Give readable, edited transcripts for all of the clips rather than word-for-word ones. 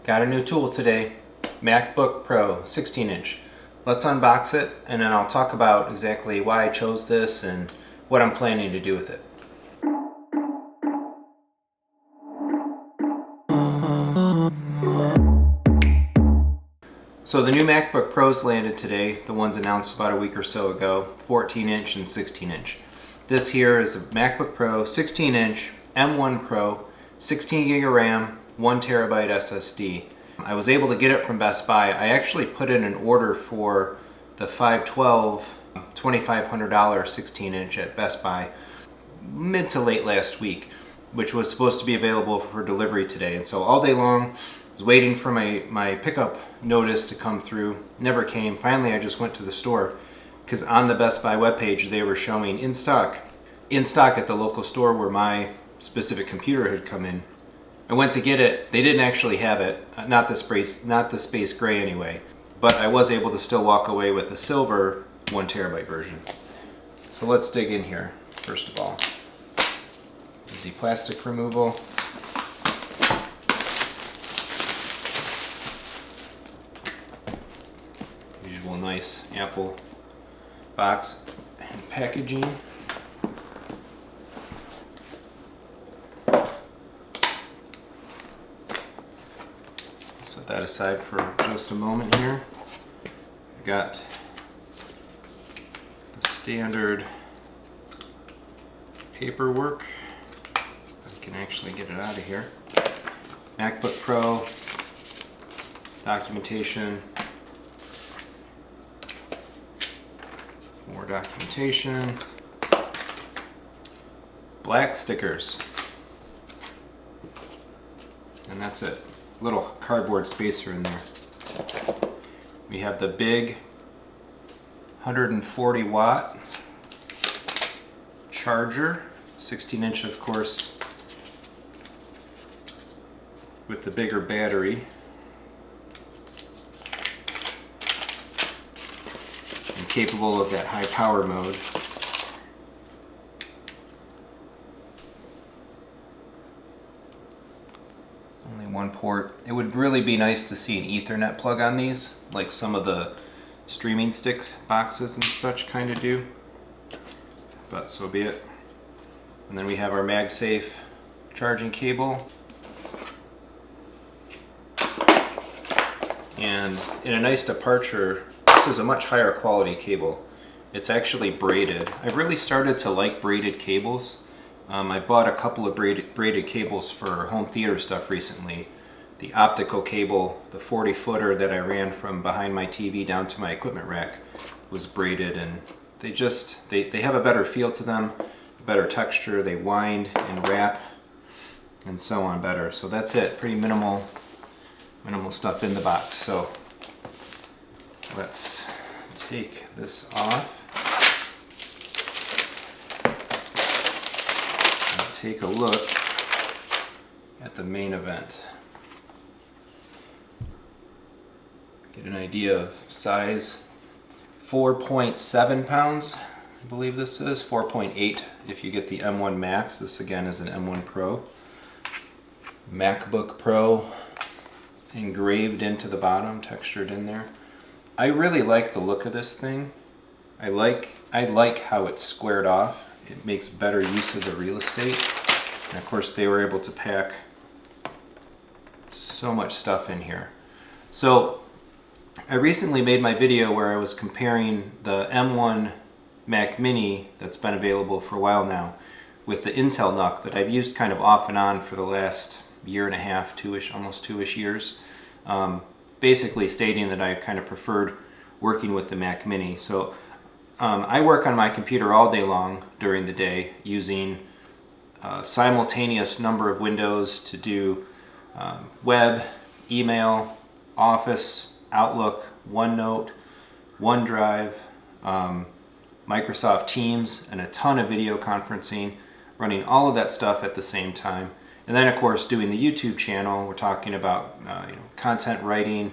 Got a new tool today, MacBook Pro 16-inch. Let's unbox it and then I'll talk about exactly why I chose this and what I'm planning to do with it. So the new MacBook Pros landed today, the ones announced about a week or so ago, 14-inch and 16-inch. This here is a MacBook Pro 16-inch M1 Pro, 16 gig of RAM, 1 terabyte SSD. I was able to get it from Best Buy. I actually put in an order for the 512 $2,500 16-inch at Best Buy mid to late last week, which was supposed to be available for delivery today. And so all day long, I was waiting for my pickup notice to come through. Never came. Finally, I just went to the store because on the Best Buy webpage, they were showing in stock at the local store where my specific computer had come in. I went to get it. They didn't actually have it, not the space gray anyway, but I was able to still walk away with the silver 1 terabyte version. So let's dig in here, first of all. Easy plastic removal. Usual nice Apple box and packaging. Set that aside for just a moment here. We've got the standard paperwork. I can actually get it out of here. MacBook Pro documentation. More documentation. Black stickers. And that's it. Little cardboard spacer in there. We have the big 140 watt charger, 16-inch of course, with the bigger battery. And capable of that high power mode. Only one port. It would really be nice to see an Ethernet plug on these, like some of the streaming stick boxes and such kind of do. But so be it. And then we have our MagSafe charging cable. And in a nice departure, this is a much higher quality cable. It's actually braided. I've really started to like braided cables. I bought a couple of braided cables for home theater stuff recently. The optical cable, the 40-footer that I ran from behind my TV down to my equipment rack, was braided, and they have a better feel to them, a better texture. They wind and wrap and so on better. So that's it. Pretty minimal stuff in the box. So let's take this off. Take a look at the main event. Get an idea of size. 4.7 pounds, I believe this is. 4.8 if you get the M1 Max. This again is an M1 Pro. MacBook Pro engraved into the bottom, textured in there. I really like the look of this thing. I like how it's squared off. It makes better use of the real estate. And of course they were able to pack so much stuff in here. So I recently made my video where I was comparing the M1 Mac Mini that's been available for a while now with the Intel NUC that I've used kind of off and on for the last year and a half, almost two-ish years. Basically stating that I kind of preferred working with the Mac Mini. So I work on my computer all day long during the day using a simultaneous number of windows to do web, email, Office, Outlook, OneNote, OneDrive, Microsoft Teams, and a ton of video conferencing, running all of that stuff at the same time. And then of course doing the YouTube channel, we're talking about content writing,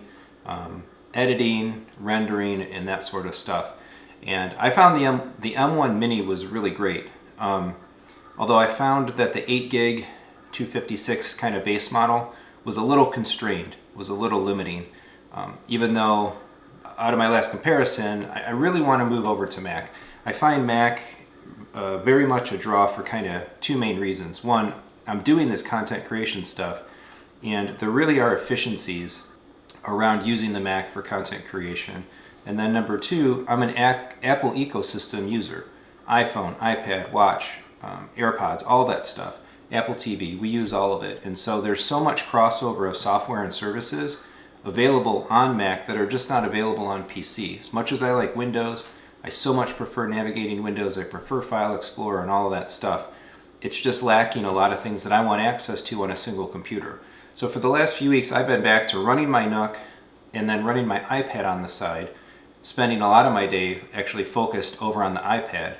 editing, rendering, and that sort of stuff. And I found the M1 Mini was really great. Although I found that the 8 gig 256 kind of base model was a little constrained, was a little limiting. Even though out of my last comparison, I really want to move over to Mac. I find Mac very much a draw for kind of two main reasons. One, I'm doing this content creation stuff, and there really are efficiencies around using the Mac for content creation. And then number two, I'm an Apple ecosystem user. iPhone, iPad, watch, AirPods, all that stuff. Apple TV, we use all of it. And so there's so much crossover of software and services available on Mac that are just not available on PC. As much as I like Windows, I so much prefer navigating Windows, I prefer File Explorer and all of that stuff. It's just lacking a lot of things that I want access to on a single computer. So for the last few weeks, I've been back to running my NUC and then running my iPad on the side, spending a lot of my day actually focused over on the iPad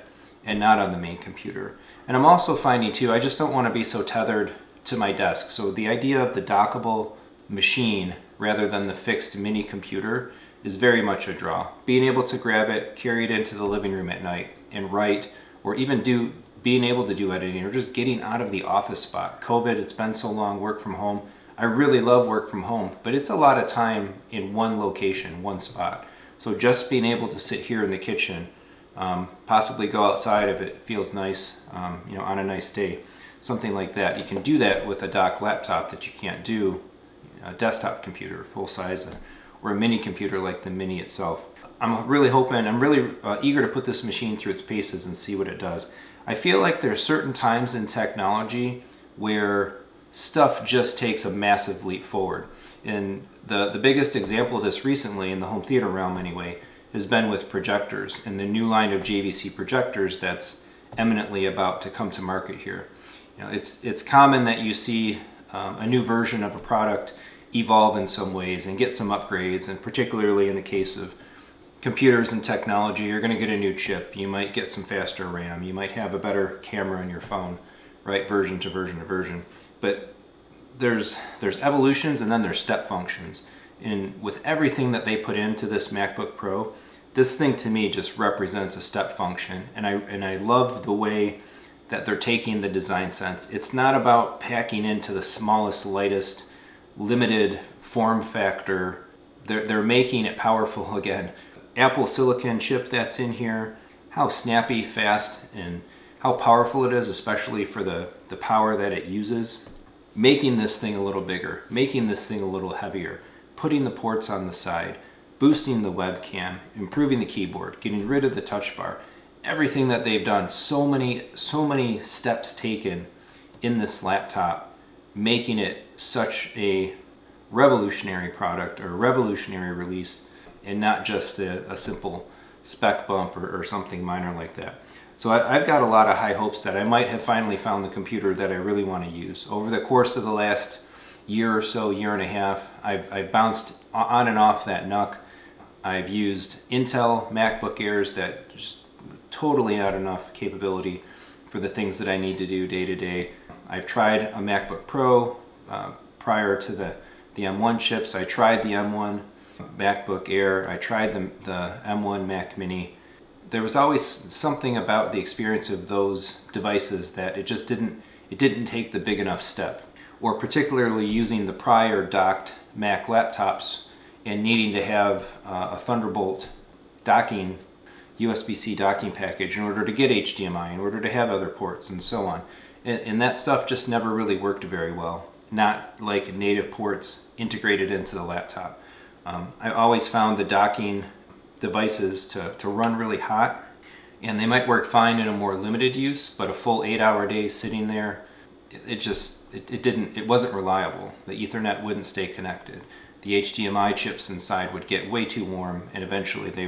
and not on the main computer. And I'm also finding too, I just don't want to be so tethered to my desk. So the idea of the dockable machine rather than the fixed mini computer is very much a draw. Being able to grab it, carry it into the living room at night and write, or even being able to do editing, or just getting out of the office spot. COVID, it's been so long, work from home. I really love work from home, but it's a lot of time in one location, one spot. So just being able to sit here in the kitchen, possibly go outside if it feels nice, on a nice day, something like that. You can do that with a dock laptop that you can't do a desktop computer, full size, or a mini computer like the Mini itself. I'm really eager to put this machine through its paces and see what it does. I feel like there's certain times in technology where stuff just takes a massive leap forward. And the biggest example of this recently, in the home theater realm anyway, has been with projectors and the new line of JVC projectors that's eminently about to come to market here. It's common that you see a new version of a product evolve in some ways and get some upgrades, and particularly in the case of computers and technology, you're going to get a new chip, you might get some faster RAM, you might have a better camera in your phone, right, version to version to version. But there's evolutions and then there's step functions. And with everything that they put into this MacBook Pro, this thing to me just represents a step function. And I love the way that they're taking the design sense. It's not about packing into the smallest, lightest, limited form factor. They're making it powerful again. Apple Silicon chip that's in here, how snappy, fast, and how powerful it is, especially for the power that it uses. Making this thing a little bigger, making this thing a little heavier, putting the ports on the side, boosting the webcam, improving the keyboard, getting rid of the touch bar. Everything that they've done, so many steps taken in this laptop, making it such a revolutionary product or revolutionary release, and not just a simple spec bump or something minor like that. So I've got a lot of high hopes that I might have finally found the computer that I really want to use. Over the course of the last year or so, year and a half, I've bounced on and off that NUC. I've used Intel MacBook Airs that just totally not enough capability for the things that I need to do day to day. I've tried a MacBook Pro prior to the M1 chips. I tried the M1 MacBook Air. I tried the M1 Mac Mini. There was always something about the experience of those devices that it didn't take the big enough step. Or particularly using the prior docked Mac laptops and needing to have a Thunderbolt docking, USB-C docking package in order to get HDMI, in order to have other ports and so on. And that stuff just never really worked very well. Not like native ports integrated into the laptop. I always found the docking devices to run really hot, and they might work fine in a more limited use, but a full 8-hour day sitting there, it wasn't reliable. The Ethernet wouldn't stay connected. The HDMI chips inside would get way too warm, and eventually they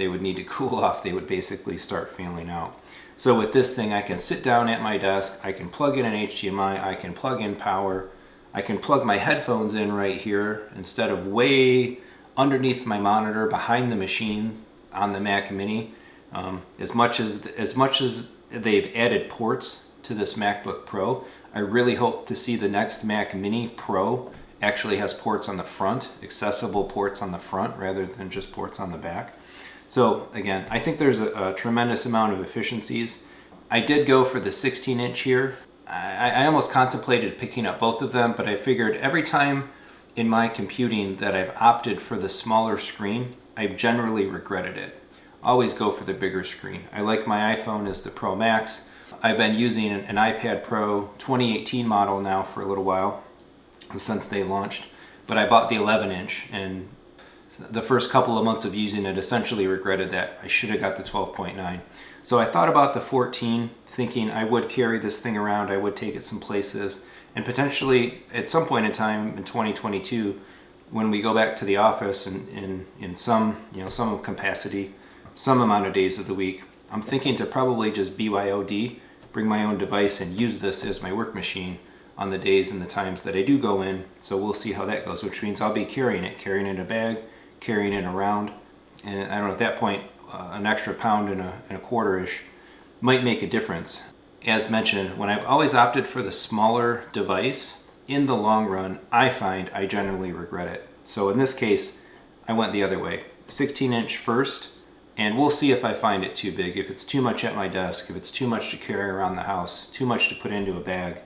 would need to cool off. They would basically start failing out. So with this thing, I can sit down at my desk, I can plug in an HDMI, I can plug in power, I can plug my headphones in right here instead of way underneath my monitor behind the machine on the Mac Mini. As much as they've added ports to this MacBook Pro, I really hope to see the next Mac Mini Pro actually has ports on the front, accessible ports on the front rather than just ports on the back. So again, I think there's a tremendous amount of efficiencies. I did go for the 16-inch here. I almost contemplated picking up both of them, but I figured every time in my computing that I've opted for the smaller screen, I've generally regretted it. Always go for the bigger screen. I like my iPhone as the Pro Max. I've been using an iPad Pro 2018 model now for a little while, since they launched, but I bought the 11-inch, and the first couple of months of using it essentially regretted that. I should have got the 12.9. So I thought about the 14, thinking I would carry this thing around, I would take it some places, and potentially at some point in time in 2022, when we go back to the office and in some capacity, some amount of days of the week, I'm thinking to probably just BYOD, bring my own device and use this as my work machine on the days and the times that I do go in. So we'll see how that goes, which means I'll be carrying it in a bag, carrying it around, and I don't know, at that point, an extra pound and a quarter-ish might make a difference. As mentioned, when I've always opted for the smaller device, in the long run, I find I generally regret it. So in this case, I went the other way. 16-inch first, and we'll see if I find it too big, if it's too much at my desk, if it's too much to carry around the house, too much to put into a bag.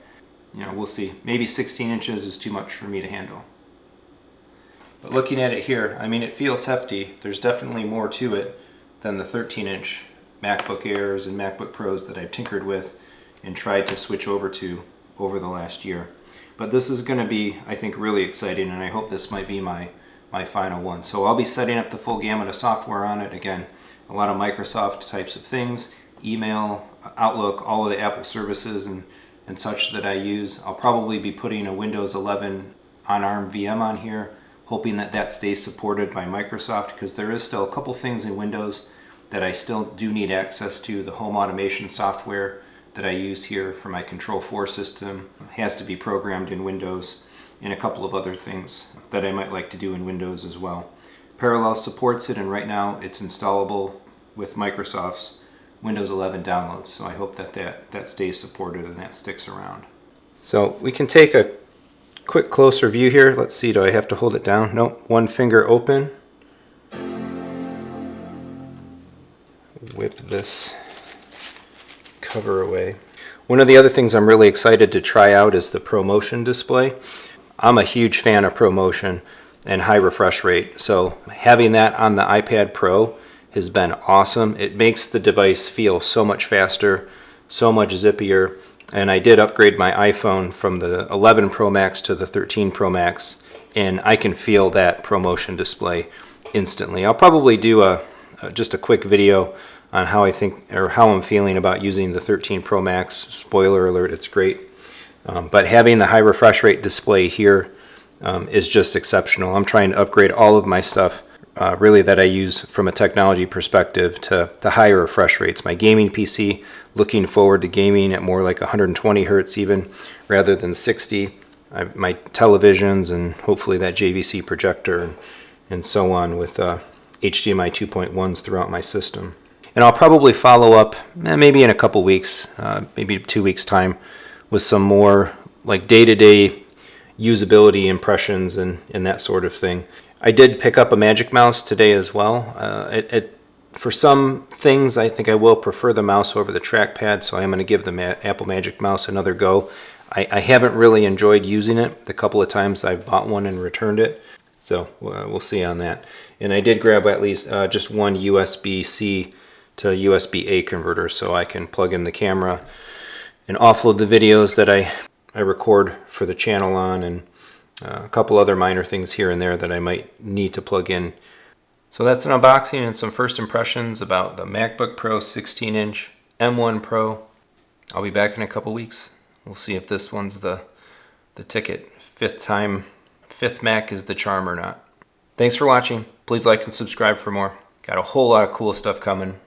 We'll see. Maybe 16 inches is too much for me to handle. But looking at it here, I mean, it feels hefty. There's definitely more to it than the 13-inch MacBook Airs and MacBook Pros that I've tinkered with and tried to switch over to over the last year. But this is going to be, I think, really exciting, and I hope this might be my final one. So I'll be setting up the full gamut of software on it. Again, a lot of Microsoft types of things, email, Outlook, all of the Apple services and such that I use. I'll probably be putting a Windows 11 on ARM VM on here, hoping that that stays supported by Microsoft, because there is still a couple things in Windows that I still do need access to. The home automation software that I use here for my Control 4 system has to be programmed in Windows, and a couple of other things that I might like to do in Windows as well. Parallel supports it, and right now it's installable with Microsoft's Windows 11 downloads, so I hope that stays supported and that sticks around. So we can take a quick closer view here. Let's see, do I have to hold it down? Nope, one finger open. Whip this cover away. One of the other things I'm really excited to try out is the ProMotion display. I'm a huge fan of ProMotion and high refresh rate, so having that on the iPad Pro has been awesome. It makes the device feel so much faster, so much zippier, and I did upgrade my iPhone from the 11 Pro Max to the 13 Pro Max, and I can feel that ProMotion display instantly. I'll probably do just a quick video on how I think, or how I'm feeling about using the 13 Pro Max. Spoiler alert, it's great. But having the high refresh rate display here is just exceptional. I'm trying to upgrade all of my stuff really that I use from a technology perspective to higher refresh rates. My gaming PC, looking forward to gaming at more like 120 hertz even, rather than 60. My televisions and hopefully that JVC projector and so on with HDMI 2.1s throughout my system. And I'll probably follow up maybe in a couple weeks, maybe 2 weeks time, with some more like day-to-day usability impressions and that sort of thing. I did pick up a Magic Mouse today as well. For some things, I think I will prefer the mouse over the trackpad, so I'm going to give the Apple Magic Mouse another go. I haven't really enjoyed using it the couple of times I've bought one and returned it, so we'll see on that. And I did grab at least just one USB-C to USB-A converter, so I can plug in the camera and offload the videos that I record for the channel on, and a couple other minor things here and there that I might need to plug in. So that's an unboxing and some first impressions about the MacBook Pro 16-inch M1 Pro. I'll be back in a couple weeks. We'll see if this one's the ticket. Fifth Mac is the charm or not. Thanks for watching. Please like and subscribe for more. Got a whole lot of cool stuff coming.